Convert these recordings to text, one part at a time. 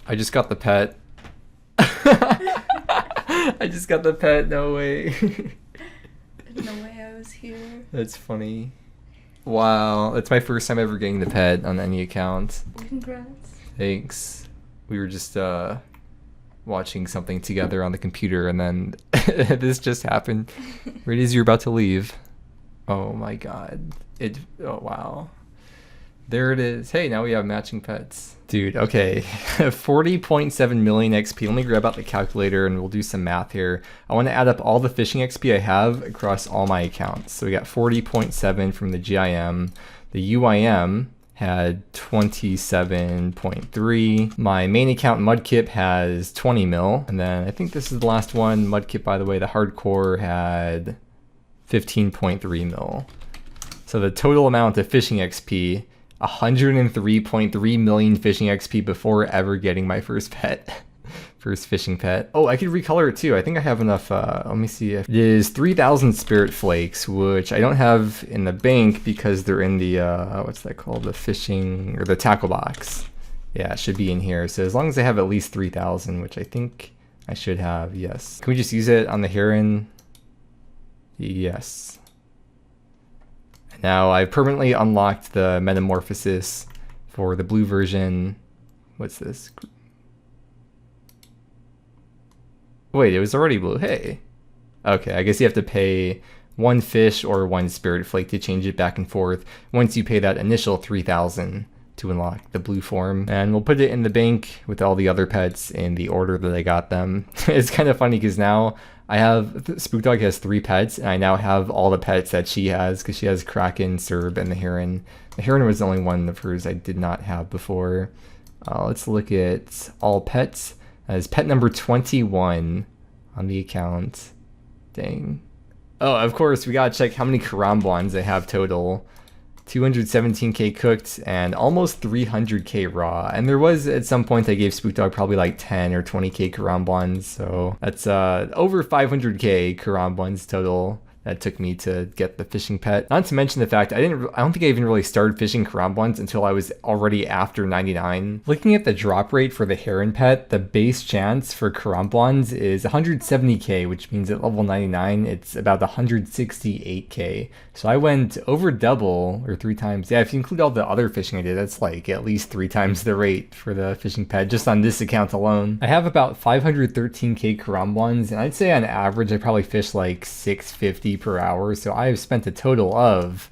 I just got the pet. I just got the pet, no way. No way I was here. That's funny. Wow, that's my first time ever getting the pet on any account. Congrats. Thanks. We were just watching something together on the computer, and then this just happened right as you're about to leave. Oh my god. Oh wow. There it is. Hey, now we have matching pets. Dude, okay. 40.7 million XP. Let me grab out the calculator and we'll do some math here. I want to add up all the fishing XP I have across all my accounts. So we got 40.7 from the GIM. The UIM had 27.3. My main account Mudkip has 20 mil. And then I think this is the last one. Mudkip, by the way, the hardcore had 15.3 mil. So the total amount of fishing XP, 103.3 million fishing XP before ever getting my first pet. First fishing pet. Oh, I could recolor it too. I think I have enough. Let me see. If it is 3,000 spirit flakes, which I don't have in the bank because they're in the, what's that called? The fishing, or the tackle box. Yeah, it should be in here. So as long as I have at least 3,000, which I think I should have, yes. Can we just use it on the heron? Yes. Now I've permanently unlocked the metamorphosis for the blue version. What's this? Wait, it was already blue. Hey. Okay, I guess you have to pay 1 fish or 1 spirit flake to change it back and forth once you pay that initial 3,000 to unlock the blue form. And we'll put it in the bank with all the other pets in the order that I got them. It's kind of funny because now I have, Spook Dog has 3 pets, and I now have all the pets that she has, because she has Kraken, Serb, and the Heron. The Heron was the only one of hers I did not have before. Let's look at all pets. As pet number 21 on the account. Dang. Oh, of course, we gotta check how many Karambwans I have total. 217k cooked and almost 300k raw. And there was at some point I gave Spook Dog probably like 10 or 20k Karambwans, so that's over 500k Karambwans total. That took me to get the fishing pet. Not to mention the fact I don't think I even really started fishing Karambwans until I was already after 99. Looking at the drop rate for the Heron pet, the base chance for Karambwans is 170k, which means at level 99 it's about 168k. So I went over double, or 3 times. Yeah, if you include all the other fishing I did, that's like at least 3 times the rate for the fishing pet just on this account alone. I have about 513k Karambwans, and I'd say on average I probably fish like 650 per hour, so I have spent a total of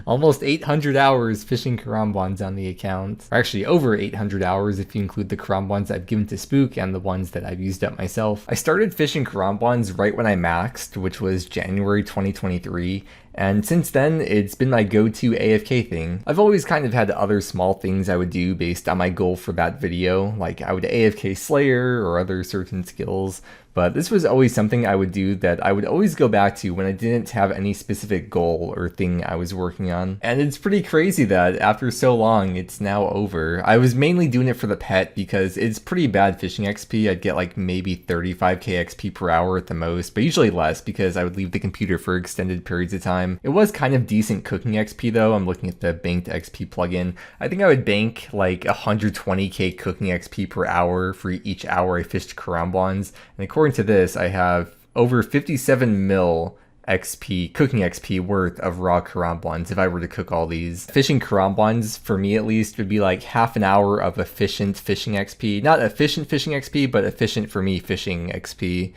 almost 800 hours fishing Karambwans on the account. Or actually over 800 hours if you include the Karambwans I've given to Spook and the ones that I've used up myself. I started fishing Karambwans right when I maxed, which was January 2023, and since then it's been my go-to AFK thing. I've always kind of had other small things I would do based on my goal for that video, like I would AFK Slayer or other certain skills, but this was always something I would do that I would always go back to when I didn't have any specific goal or thing I was working on. And it's pretty crazy that after so long, it's now over. I was mainly doing it for the pet because it's pretty bad fishing XP. I'd get like maybe 35k XP per hour at the most, but usually less because I would leave the computer for extended periods of time. It was kind of decent cooking XP though. I'm looking at the banked XP plugin. I think I would bank like 120k cooking XP per hour for each hour I fished Karambwans. And according to this, I have over 57 mil XP, cooking XP worth of raw Karambwans if I were to cook all these. Fishing Karambwans, for me at least, would be like half an hour of efficient fishing XP. Not efficient fishing XP, but efficient for me fishing XP.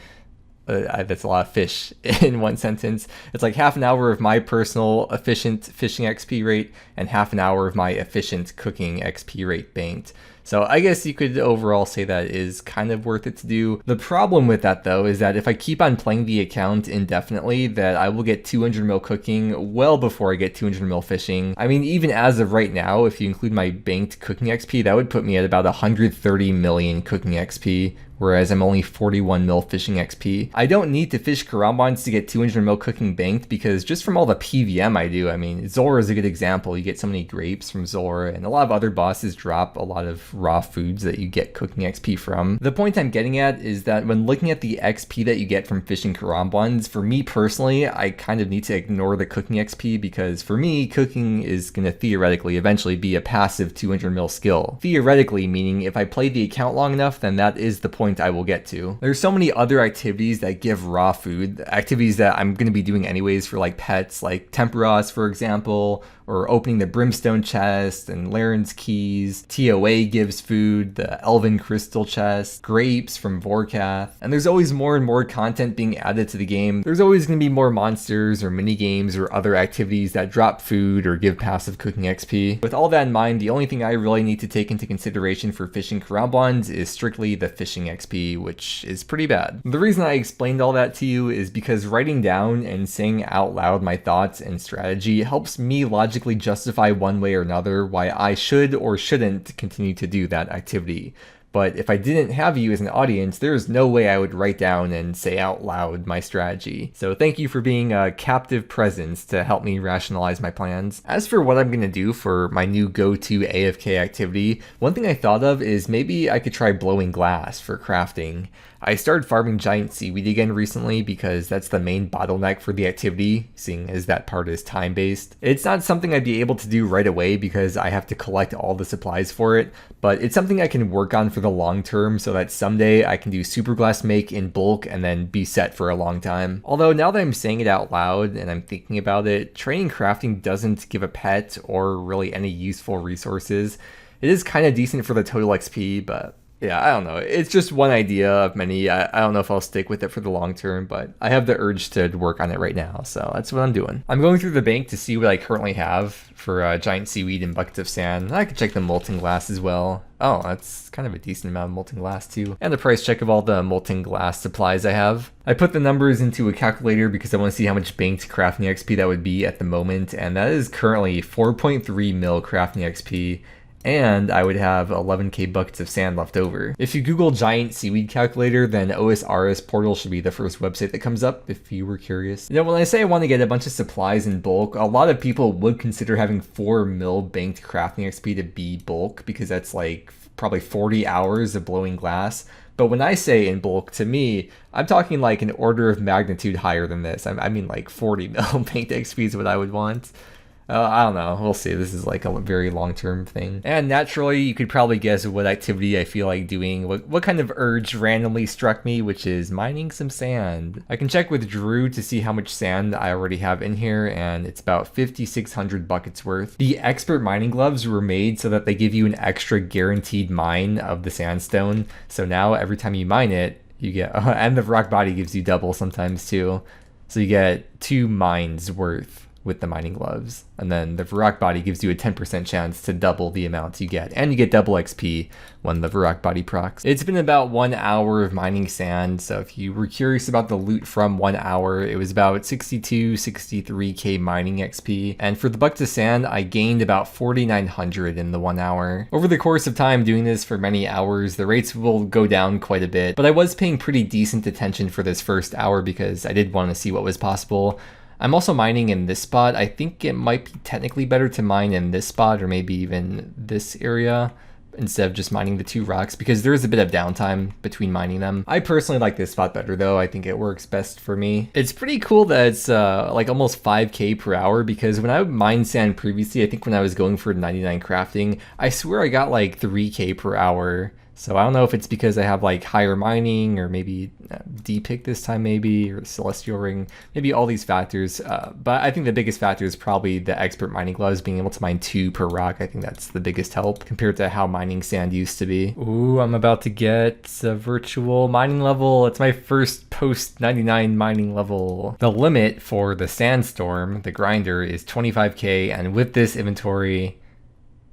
That's a lot of fish in one sentence. It's like half an hour of my personal efficient fishing XP rate and half an hour of my efficient cooking XP rate banked. So I guess you could overall say that is kind of worth it to do. The problem with that though is that if I keep on playing the account indefinitely, that I will get 200 mil cooking well before I get 200 mil fishing. I mean, even as of right now, if you include my banked cooking XP, that would put me at about 130 million cooking XP, whereas I'm only 41 mil fishing XP. I don't need to fish Karambwans to get 200 mil cooking banked, because just from all the PVM I do, I mean, Zora is a good example. You get so many grapes from Zora, and a lot of other bosses drop a lot of raw foods that you get cooking XP from. The point I'm getting at is that when looking at the XP that you get from fishing Karambwans, for me personally, I kind of need to ignore the cooking XP, because for me, cooking is going to theoretically eventually be a passive 200 mil skill. Theoretically, meaning if I play the account long enough, then that is the point I will get to. There's so many other activities that give raw food, activities that I'm going to be doing anyways for like pets, like Temperos, for example, or opening the Brimstone chest and Laren's keys. TOA gives food, the Elven crystal chest, grapes from Vorkath, and there's always more and more content being added to the game. There's always going to be more monsters or mini games or other activities that drop food or give passive cooking XP. With all that in mind, the only thing I really need to take into consideration for fishing Karambwans is strictly the fishing XP, which is pretty bad. The reason I explained all that to you is because writing down and saying out loud my thoughts and strategy helps me logically justify one way or another why I should or shouldn't continue to do that activity. But if I didn't have you as an audience, there's no way I would write down and say out loud my strategy. So thank you for being a captive presence to help me rationalize my plans. As for what I'm going to do for my new go-to AFK activity, one thing I thought of is maybe I could try blowing glass for crafting. I started farming giant seaweed again recently because that's the main bottleneck for the activity, seeing as that part is time-based. It's not something I'd be able to do right away because I have to collect all the supplies for it, but it's something I can work on for the long term so that someday I can do super glass make in bulk and then be set for a long time. Although now that I'm saying it out loud and I'm thinking about it, training crafting doesn't give a pet or really any useful resources. It is kind of decent for the total XP, but yeah, I don't know. It's just one idea of many. I don't know if I'll stick with it for the long term, but I have the urge to work on it right now, so that's what I'm doing. I'm going through the bank to see what I currently have for giant seaweed and buckets of sand. I could check the molten glass as well. Oh, that's kind of a decent amount of molten glass too. And the price check of all the molten glass supplies I have. I put the numbers into a calculator because I want to see how much banked crafting XP that would be at the moment, and that is currently 4.3 mil crafting XP. And I would have 11k buckets of sand left over. If you Google giant seaweed calculator, then OSRS portal should be the first website that comes up if you were curious. You know, when I say I want to get a bunch of supplies in bulk, a lot of people would consider having 4 mil banked crafting XP to be bulk because that's like probably 40 hours of blowing glass. But when I say in bulk, to me, I'm talking like an order of magnitude higher than this. I mean like 40 mil banked XP is what I would want. I don't know. We'll see. This is like a very long-term thing. And naturally, you could probably guess what activity I feel like doing, what kind of urge randomly struck me, which is mining some sand. I can check with Drew to see how much sand I already have in here, and it's about 5,600 buckets worth. The expert mining gloves were made so that they give you an extra guaranteed mine of the sandstone. So now every time you mine it, you get, and the rock body gives you double sometimes too. So you get 2 mines worth with the mining gloves, and then the Varrock body gives you a 10% chance to double the amount you get, and you get double XP when the Varrock body procs. It's been about 1 hour of mining sand, so if you were curious about the loot from 1 hour, it was about 63k mining XP, and for the buckets of sand, I gained about 4,900 in the 1 hour. Over the course of time doing this for many hours, the rates will go down quite a bit, but I was paying pretty decent attention for this first hour because I did want to see what was possible. I'm also mining in this spot. I think it might be technically better to mine in this spot or maybe even this area instead of just mining the 2 rocks because there is a bit of downtime between mining them. I personally like this spot better though. I think it works best for me. It's pretty cool that it's like almost 5k per hour because when I mined sand previously, I think when I was going for 99 crafting, I swear I got like 3k per hour. So I don't know if it's because I have like higher mining or maybe D-pick this time maybe, or Celestial Ring, maybe all these factors. But I think the biggest factor is probably the expert mining gloves, being able to mine 2 per rock. I think that's the biggest help compared to how mining sand used to be. Ooh, I'm about to get a virtual mining level. It's my first post 99 mining level. The limit for the sandstorm, the grinder, is 25k, and with this inventory,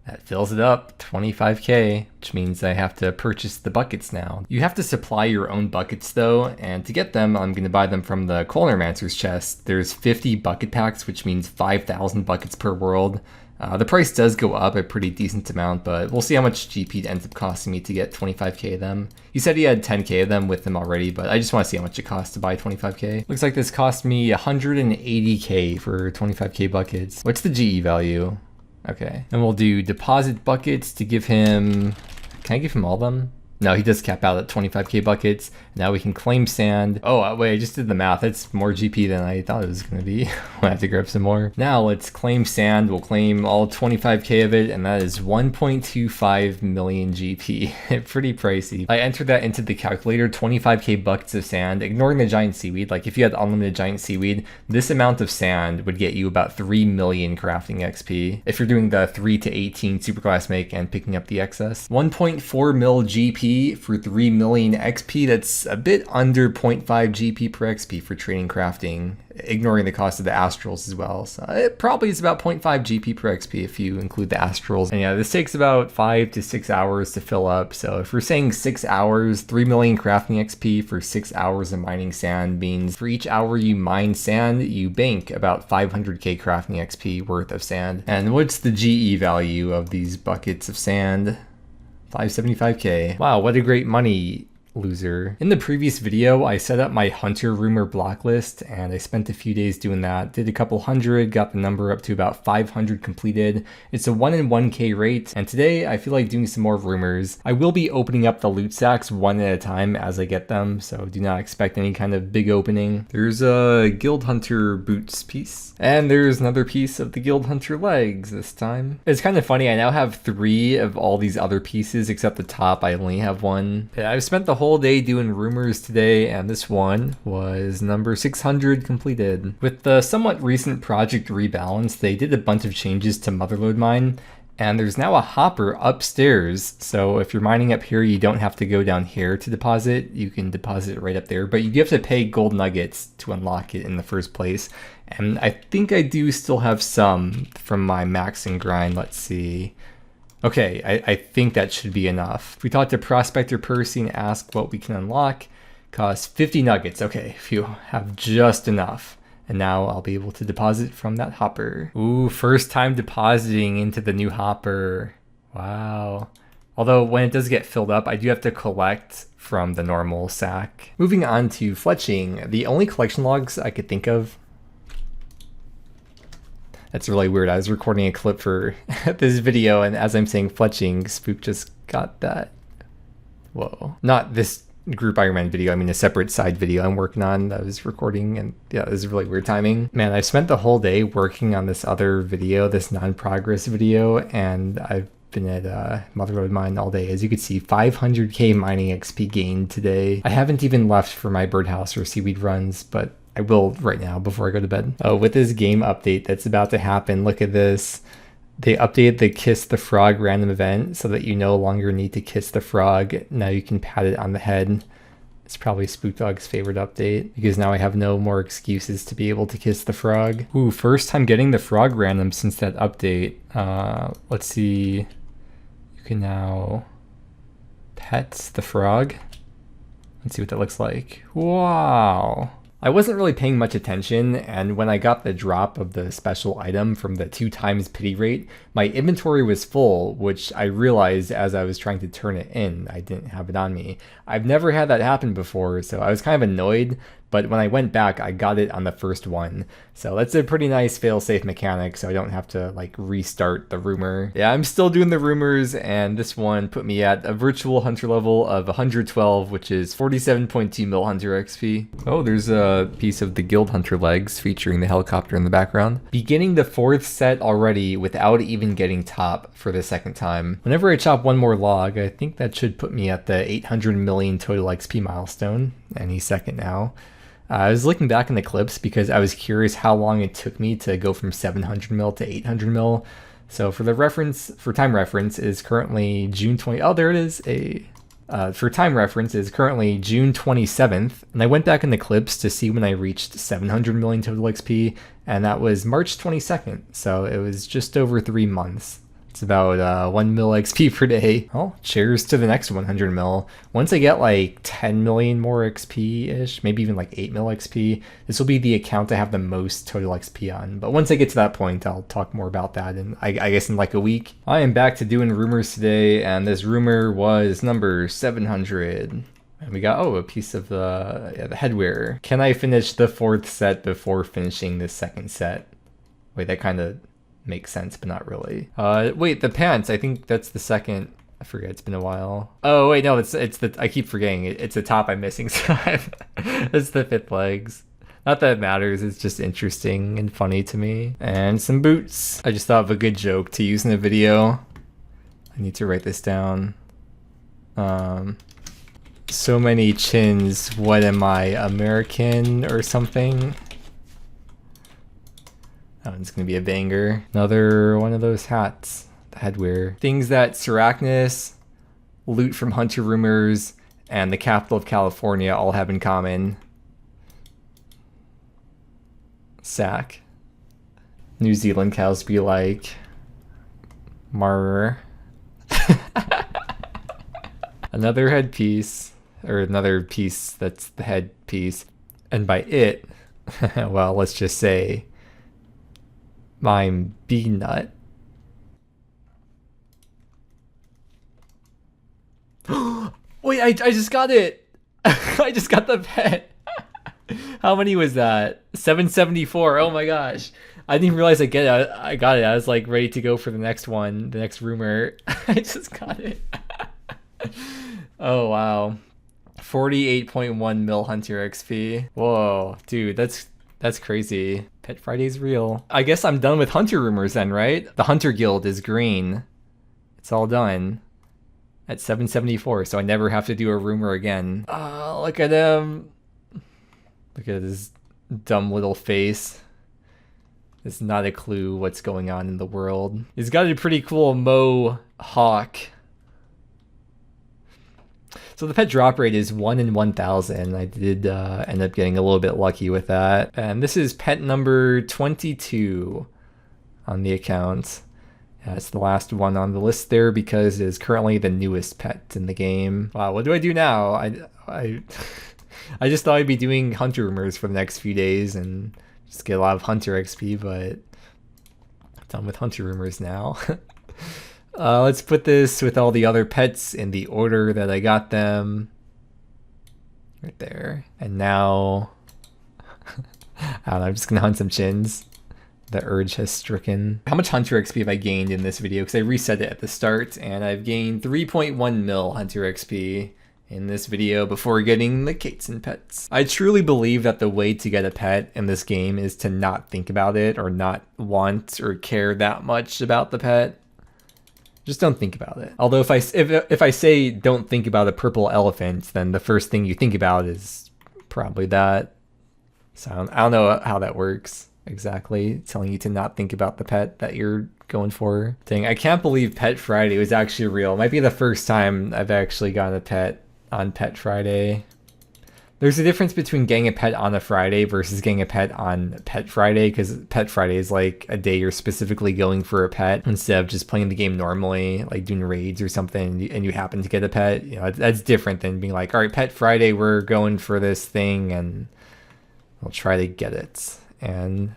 that fills it up, 25k, which means I have to purchase the buckets now. You have to supply your own buckets though, and to get them, I'm going to buy them from the Colnermancer's chest. There's 50 bucket packs, which means 5,000 buckets per world, The price does go up a pretty decent amount, but we'll see how much GP it ends up costing me to get 25k of them. He said he had 10k of them with him already, but I just want to see how much it costs to buy 25k. Looks like this cost me 180k for 25k buckets. What's the GE value? Okay, and we'll do deposit buckets to give him... Can I give him all of them? No, he does cap out at 25k buckets. Now we can claim sand. Oh, wait, I just did the math. That's more GP than I thought it was going to be. I have to grab some more. Now let's claim sand. We'll claim all 25k of it, and that is 1.25 million GP. Pretty pricey. I entered that into the calculator, 25k buckets of sand, ignoring the giant seaweed. Like if you had unlimited giant seaweed, this amount of sand would get you about 3 million crafting XP. If you're doing the 3 to 18 superclass make and picking up the excess. 1.4 mil GP for 3 million XP. That's a bit under 0.5 GP per XP for trading crafting, ignoring the cost of the astrals as well. So it probably is about 0.5 GP per XP if you include the astrals. And yeah, this takes about 5 to 6 hours to fill up. So if we're saying 6 hours, 3 million crafting XP for 6 hours of mining sand means for each hour you mine sand, you bank about 500k crafting XP worth of sand. And what's the GE value of these buckets of sand? 575k. Wow, what a great money loser. In the previous video, I set up my hunter rumor block list and I spent a few days doing that. Did a couple hundred, got the number up to about 500 completed. It's a 1 in 1k rate, and today I feel like doing some more rumors. I will be opening up the loot sacks one at a time as I get them, so do not expect any kind of big opening. There's a guild hunter boots piece, and there's another piece of the guild hunter legs this time. It's kind of funny, I now have 3 of all these other pieces except the top. I only have 1. Yeah, I've spent the whole day doing rumors today, and this one was number 600 completed. With the somewhat recent project rebalance, they did a bunch of changes to Motherlode mine, and there's now a hopper upstairs. So if you're mining up here, you don't have to go down here to deposit. You can deposit it right up there, but you do have to pay gold nuggets to unlock it in the first place. And I think I do still have some from my max and grind. Let's see. Okay, I think that should be enough. If we talk to Prospector Percy and ask what we can unlock, costs 50 nuggets. Okay, if you have just enough. And now I'll be able to deposit from that hopper. Ooh, first time depositing into the new hopper. Wow. Although when it does get filled up, I do have to collect from the normal sack. Moving on to fletching, the only collection logs I could think of. That's really weird. I was recording a clip for this video, and as I'm saying fletching, Spook just got that. Whoa. Not this group Iron Man video, I mean a separate side video I'm working on that I was recording, and yeah, this is really weird timing. Man, I spent the whole day working on this other video, this non-progress video, and I've been at Motherlode mine all day. As you can see, 500k mining XP gained today. I haven't even left for my birdhouse or seaweed runs, but I will right now before I go to bed. Oh, with this game update that's about to happen, look at this. They updated the Kiss the Frog random event so that you no longer need to kiss the frog. Now you can pat it on the head. It's probably Spook Dog's favorite update because now I have no more excuses to be able to kiss the frog. Ooh, first time getting the frog random since that update. Let's see. You can now pet the frog. Let's see what that looks like. Wow. I wasn't really paying much attention, and when I got the drop of the special item from the 2x pity rate, my inventory was full, which I realized as I was trying to turn it in. I didn't have it on me. I've never had that happen before, so I was kind of annoyed, but when I went back, I got it on the first one. So that's a pretty nice fail-safe mechanic, so I don't have to like restart the rumor. Yeah, I'm still doing the rumors, and this one put me at a virtual hunter level of 112, which is 47.2 mil hunter XP. Oh, there's a piece of the guild hunter legs featuring the helicopter in the background. Beginning the 4th set already without even getting top for the 2nd time. Whenever I chop one more log, I think that should put me at the 800 million total XP milestone any second now. I was looking back in the clips because I was curious how long it took me to go from 700 mil to 800 mil. So for the reference, for time reference is currently June 20. Oh, there it is. For time reference is currently June 27th. And I went back in the clips to see when I reached 700 million total XP, and that was March 22nd. So it was just over 3 months It's about 1 mil XP per day. Oh, cheers to the next 100 mil. Once I get like 10 million more XP-ish, maybe even like 8 mil XP, this will be the account I have the most total XP on. But once I get to that point, I'll talk more about that, and I guess in like a week. I am back to doing rumors today, and this rumor was number 700. And we got, a piece of the headwear. Can I finish the 4th set before finishing the 2nd set? Wait, that kind of makes sense, but not really. Wait, the pants. I think that's the 2nd. I forget. It's been a while. Oh wait, no, it's the. I keep forgetting. It's the top I'm missing. So it's the 5th legs. Not that it matters. It's just interesting and funny to me. And some boots. I just thought of a good joke to use in a video. I need to write this down. So many chins. What am I, American or something? That one's gonna be a banger. Another one of those hats. The headwear. Things that Syrachnus, Loot from Hunter Rumors, and the capital of California all have in common. Sack. New Zealand cows be like Marr. Another headpiece, or another piece that's the headpiece. And by it, well, let's just say I'm B-Nut. Wait, I just got it! I just got the pet! How many was that? 774, oh my gosh. I didn't even realize I got it. I was like ready to go for the next one, the next rumor. I just got it. Oh wow. 48.1 mil Hunter XP. Whoa, dude, that's crazy. Pet Friday's real. I guess I'm done with Hunter rumors then, right? The Hunter Guild is green. It's all done. At 774, so I never have to do a rumor again. Look at him. Look at his dumb little face. It's not a clue what's going on in the world. He's got a pretty cool mohawk. So the pet drop rate is 1 in 1,000. I did end up getting a little bit lucky with that. And this is pet number 22 on the account. It's the last one on the list there because it is currently the newest pet in the game. Wow, what do I do now? I just thought I'd be doing Hunter rumors for the next few days and just get a lot of Hunter XP, but I'm done with Hunter rumors now. Let's put this with all the other pets in the order that I got them. Right there. And now, I don't know, I'm just gonna hunt some chins. The urge has stricken. How much Hunter XP have I gained in this video? Because I reset it at the start, and I've gained 3.1 mil Hunter XP in this video before getting the Kates and pets. I truly believe that the way to get a pet in this game is to not think about it or not want or care that much about the pet. Just don't think about it. Although if I say don't think about a purple elephant, then the first thing you think about is probably that. So I don't know how that works exactly, telling you to not think about the pet that you're going for. Dang, I can't believe Pet Friday was actually real. It might be the first time I've actually gotten a pet on Pet Friday. There's a difference between getting a pet on a Friday versus getting a pet on Pet Friday, because Pet Friday is like a day you're specifically going for a pet instead of just playing the game normally, like doing raids or something, and you happen to get a pet. You know, that's different than being like, all right, Pet Friday, we're going for this thing, and we'll try to get it. And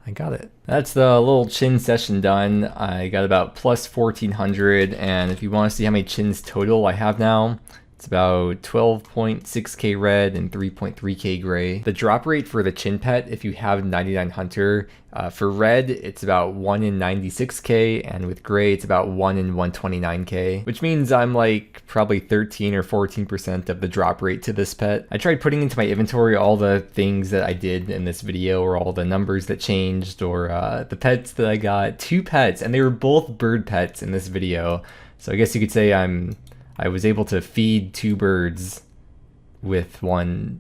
I got it. That's the little chin session done. I got about plus 1,400, and if you want to see how many chins total I have now, it's about 12.6k red and 3.3k gray. The drop rate for the chin pet, if you have 99 Hunter, for red, it's about 1 in 96k, and with gray, it's about 1 in 129k, which means I'm like probably 13 or 14% of the drop rate to this pet. I tried putting into my inventory all the things that I did in this video, or all the numbers that changed, or the pets that I got. 2 pets, and they were both bird pets in this video. So I guess you could say I was able to feed 2 birds with one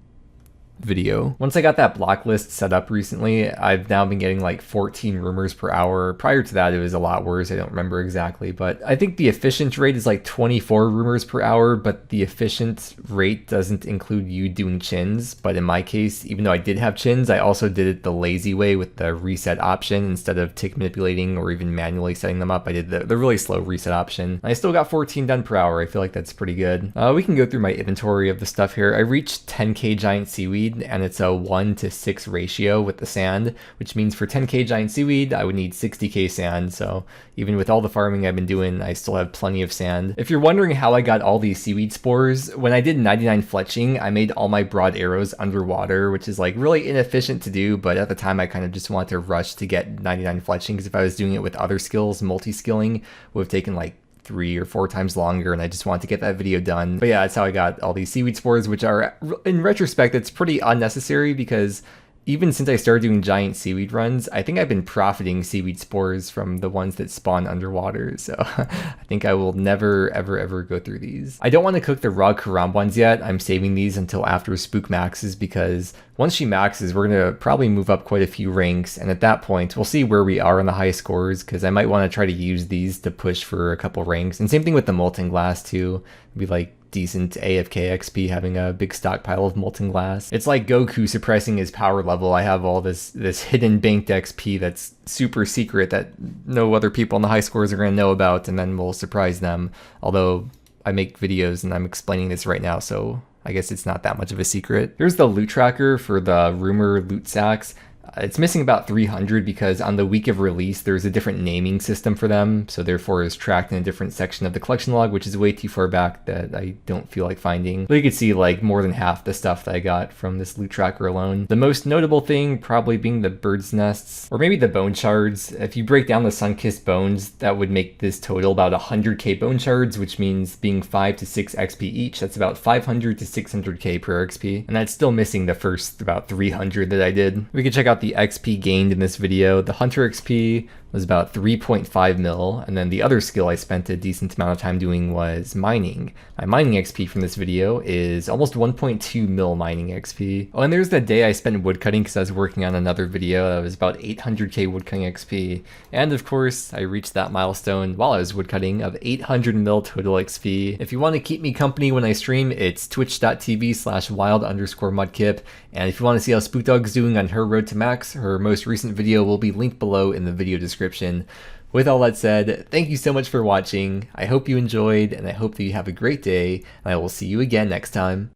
video. Once I got that block list set up recently, I've now been getting like 14 rumors per hour. Prior to that, it was a lot worse. I don't remember exactly, but I think the efficient rate is like 24 rumors per hour, but the efficient rate doesn't include you doing chins. But in my case, even though I did have chins, I also did it the lazy way with the reset option. Instead of tick manipulating or even manually setting them up, I did the really slow reset option. I still got 14 done per hour. I feel like that's pretty good. We can go through my inventory of the stuff here. I reached 10k giant seaweed, and it's a 1:6 ratio with the sand, which means for 10k giant seaweed, I would need 60k sand. So even with all the farming I've been doing, I still have plenty of sand. If you're wondering how I got all these seaweed spores, when I did 99 fletching, I made all my broad arrows underwater, which is like really inefficient to do, but at the time I kind of just wanted to rush to get 99 fletching, because if I was doing it with other skills, multi-skilling would have taken like 3 or 4 times longer, and I just wanted to get that video done. But yeah, that's how I got all these seaweed spores, which are, in retrospect, it's pretty unnecessary, because even since I started doing giant seaweed runs, I think I've been profiting seaweed spores from the ones that spawn underwater, so I think I will never ever go through these. I don't want to cook the raw Karambwans yet. I'm saving these until after Spook maxes, because once she maxes, we're going to probably move up quite a few ranks, and at that point, we'll see where we are on the high scores, because I might want to try to use these to push for a couple ranks. And same thing with the molten glass too. It'd be like decent AFK XP having a big stockpile of molten glass. It's like Goku suppressing his power level. I have all this hidden banked XP that's super secret that no other people on the high scores are going to know about, and then we'll surprise them. Although I make videos and I'm explaining this right now, so I guess it's not that much of a secret. Here's the loot tracker for the rumor loot sacks. It's missing about 300 because on the week of release, there's a different naming system for them, so therefore is tracked in a different section of the collection log, which is way too far back that I don't feel like finding. But you can see like more than half the stuff that I got from this loot tracker alone. The most notable thing probably being the bird's nests, or maybe the bone shards. If you break down the sun-kissed bones, that would make this total about 100k bone shards, which means being 5 to 6 XP each, that's about 500 to 600k per XP. And that's still missing the first about 300 that I did. We can check out the XP gained in this video. The Hunter XP was about 3.5 mil, and then the other skill I spent a decent amount of time doing was mining. My mining XP from this video is almost 1.2 mil mining XP. Oh, and there's the day I spent woodcutting because I was working on another video that was about 800k woodcutting XP. And of course, I reached that milestone while I was woodcutting of 800 mil total XP. If you want to keep me company when I stream, it's twitch.tv/wild_mudkip. And if you want to see how Spookdog's doing on her road to max, her most recent video will be linked below in the video description. With all that said, thank you so much for watching. I hope you enjoyed, and I hope that you have a great day, and I will see you again next time.